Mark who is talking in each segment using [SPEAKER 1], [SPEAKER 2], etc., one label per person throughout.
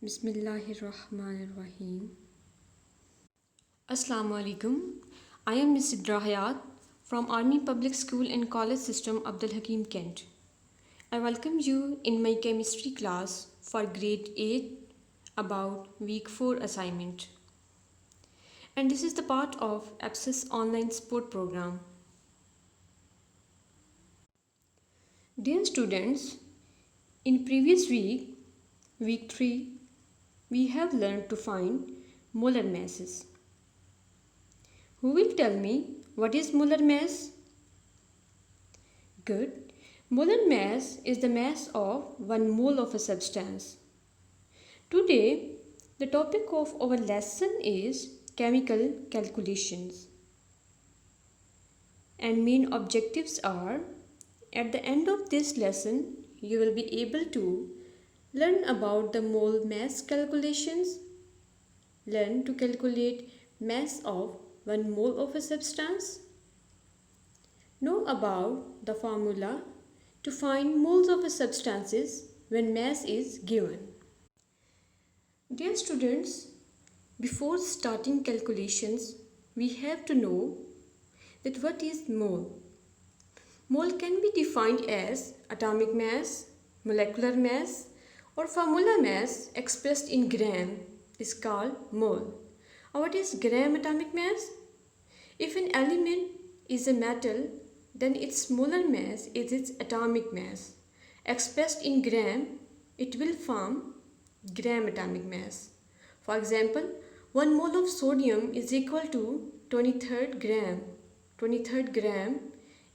[SPEAKER 1] Bismillahirrahmanirrahim. Assalamu alaikum. I am Ms. Sidra Hayat from Army Public School and College System Abdul Hakim Kent. I welcome you in my chemistry class for grade 8 about week 4 assignment. And this is the part of APSIS online support program. Dear students, in previous week 3, we have learned to find molar masses. Who will tell me what is molar mass? Good. Molar mass is the mass of 1 mole of a substance. Today, the topic of our lesson is chemical calculations. And main objectives are, at the end of this lesson, you will be able to learn about the mole mass calculations, learn to calculate mass of 1 mole of a substance, know about the formula to find moles of a substances when mass is given. Dear students, before starting calculations, we have to know that what is mole. Mole can be defined as atomic mass, molecular mass, or formula mass expressed in gram is called mole. What is gram atomic mass? If an element is a metal, then its molar mass is its atomic mass. Expressed in gram, it will form gram atomic mass. For example, 1 mole of sodium is equal to 23rd gram. 23rd gram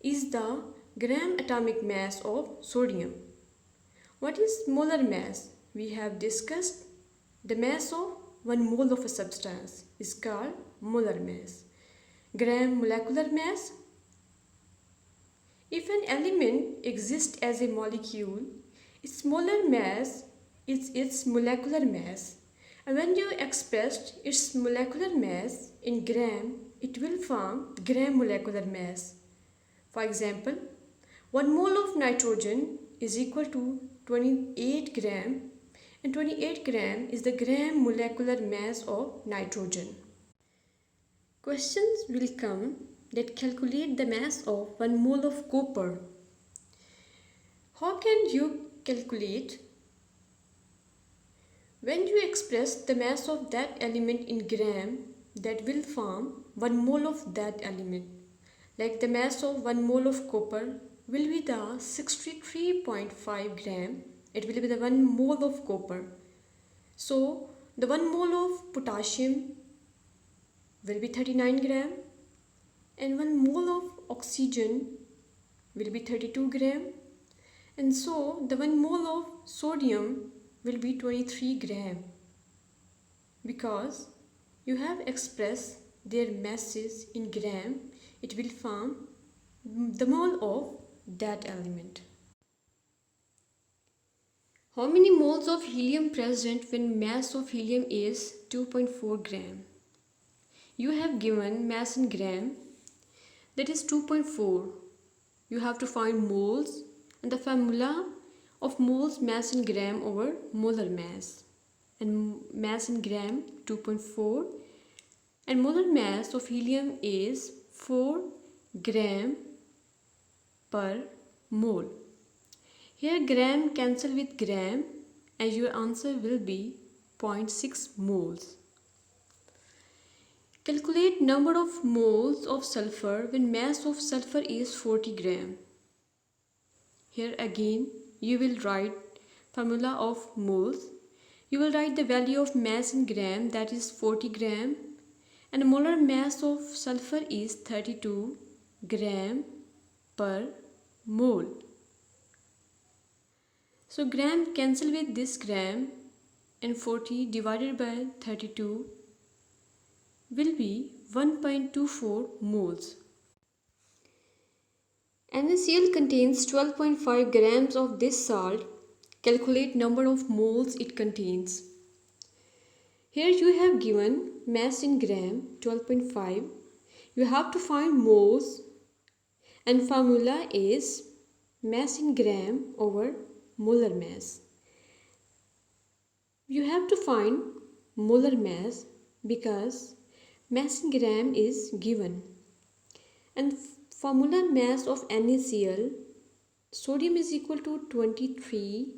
[SPEAKER 1] is the gram atomic mass of sodium. What is molar mass? We have discussed the mass of 1 mole of a substance is called molar mass. Gram molecular mass. If an element exists as a molecule, its molar mass is its molecular mass. And when you expressed its molecular mass in gram, it will form gram molecular mass. For example, 1 mole of nitrogen is equal to 28 gram, and 28 gram is the gram molecular mass of nitrogen. Questions will come that calculate the mass of 1 mole of copper. How can you calculate? When you express the mass of that element in gram, that will form 1 mole of that element. Like the mass of 1 mole of copper will be the 63.5 gram. It will be the 1 mole of copper. So the 1 mole of potassium will be 39 gram, and 1 mole of oxygen will be 32 gram, and so the 1 mole of sodium will be 23 gram, because you have expressed their masses in gram. It will form the mole of that element. How many moles of helium present when mass of helium is 2.4 gram? You have given mass in gram, that is 2.4. You have to find moles and the formula of moles mass in gram over molar mass. And mass in gram 2.4, and molar mass of helium is 4 gram per mole. Here gram cancel with gram and your answer will be 0.6 moles. Calculate number of moles of sulfur when mass of sulfur is 40 gram. Here again you will write formula of moles. You will write the value of mass in gram, that is 40 gram, and molar mass of sulfur is 32 gram per mole. So gram cancel with this gram, and 40 divided by 32 will be 1.24 moles. NaCl contains 12.5 grams of this salt. Calculate number of moles it contains. Here you have given mass in gram 12.5. You have to find moles, and formula is mass in gram over molar mass. you have to find molar mass because mass in gram is given. And formula mass of NaCl, sodium is equal to 23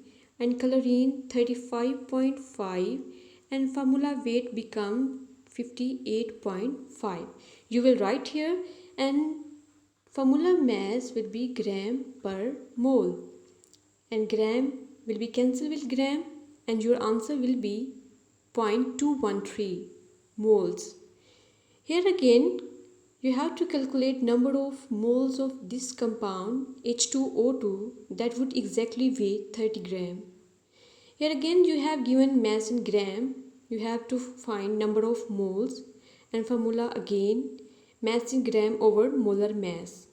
[SPEAKER 1] and chlorine 35.5, and formula weight become 58.5. You will write here, and formula mass will be gram per mole, and gram will be cancelled with gram, and your answer will be 0.213 moles. Here again you have to calculate number of moles of this compound H2O2 that would exactly weigh 30 gram. Here again you have given mass in gram. You have to find number of moles, and formula again mass in gram over molar mass.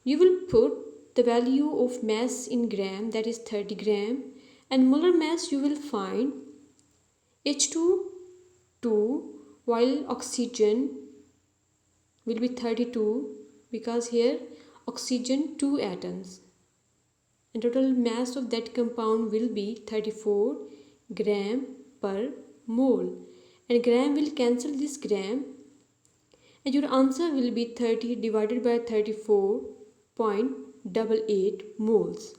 [SPEAKER 1] You will put the value of mass in gram, that is 30 gram, and molar mass you will find H2 while oxygen will be 32 because here oxygen 2 atoms, and total mass of that compound will be 34 gram per mole, and gram will cancel this gram, and your answer will be 30 divided by 34.88 moles.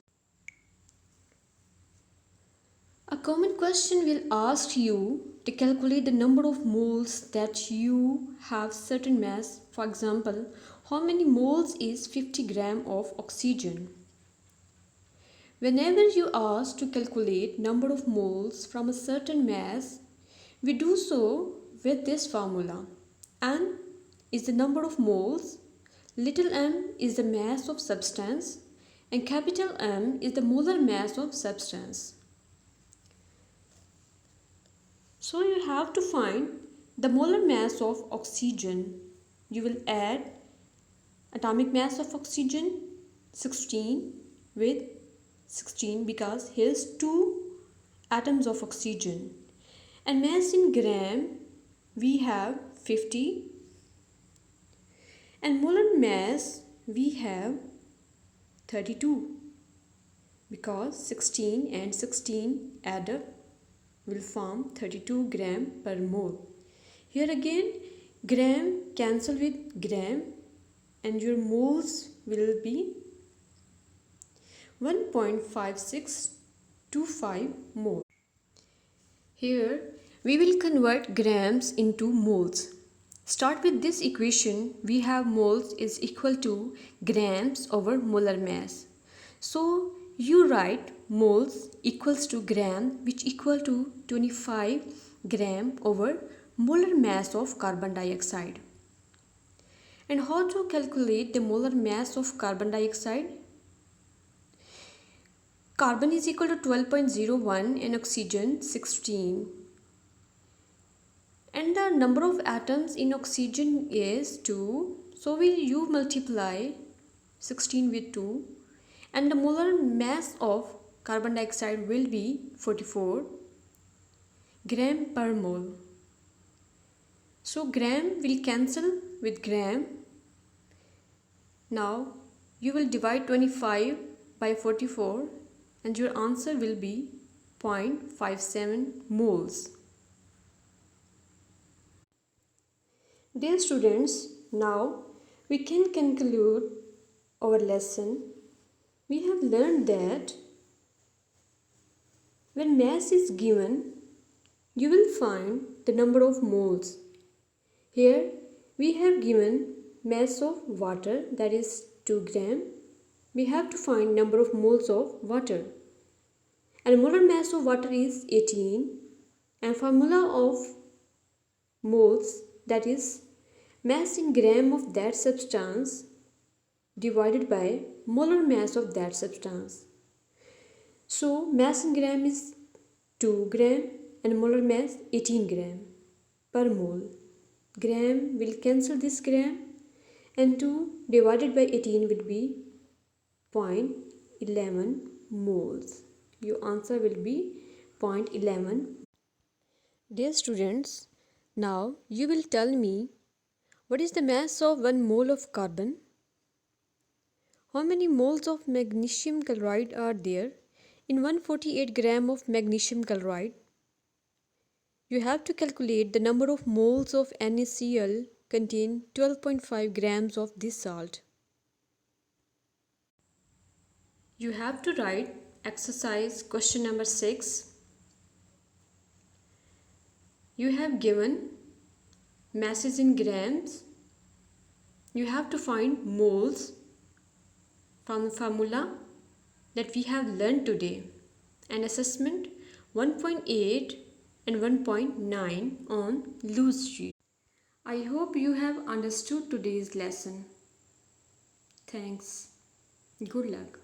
[SPEAKER 1] A common question will ask you to calculate the number of moles that you have certain mass. For example, how many moles is 50 gram of oxygen? Whenever you ask to calculate number of moles from a certain mass, we do so with this formula. N is the number of moles, little m is the mass of substance, and capital M is the molar mass of substance. So you have to find the molar mass of oxygen. You will add atomic mass of oxygen 16 with 16 because here's 2 atoms of oxygen, and mass in gram we have 50, and molar mass we have 32 because 16 and 16 add up will form 32 gram per mole. Here again gram cancel with gram, and your moles will be 1.5625 mole. Here we will convert grams into moles. Start with this equation. We have moles is equal to grams over molar mass. So you write moles equals to gram, which equal to 25 gram over molar mass of carbon dioxide. And how to calculate the molar mass of carbon dioxide? Carbon is equal to 12.01 and oxygen 16. And the number of atoms in oxygen is 2. So you multiply 16 with 2. And the molar mass of carbon dioxide will be 44 gram per mole. So gram will cancel with gram. Now you will divide 25 by 44, and your answer will be 0.57 moles. Dear students, now we can conclude our lesson. We have learned that when mass is given, you will find the number of moles. Here we have given mass of water, that is 2 gram. We have to find number of moles of water, and molar mass of water is 18, and formula of moles, that is mass in gram of that substance divided by molar mass of that substance. So mass in gram is 2 gram and molar mass 18 gram per mole. Gram will cancel this gram, and 2 divided by 18 will be 0.11 moles. Your answer will be 0.11. Dear students, now you will tell me what is the mass of 1 mole of carbon? How many moles of magnesium chloride are there in 148 gram of magnesium chloride? You have to calculate the number of moles of NaCl contain 12.5 grams of this salt. You have to write exercise question number 6. You have given masses in grams. You have to find moles from the formula that we have learned today. And assessment 1.8 and 1.9 on loose sheet. I hope you have understood today's lesson. Thanks. Good luck.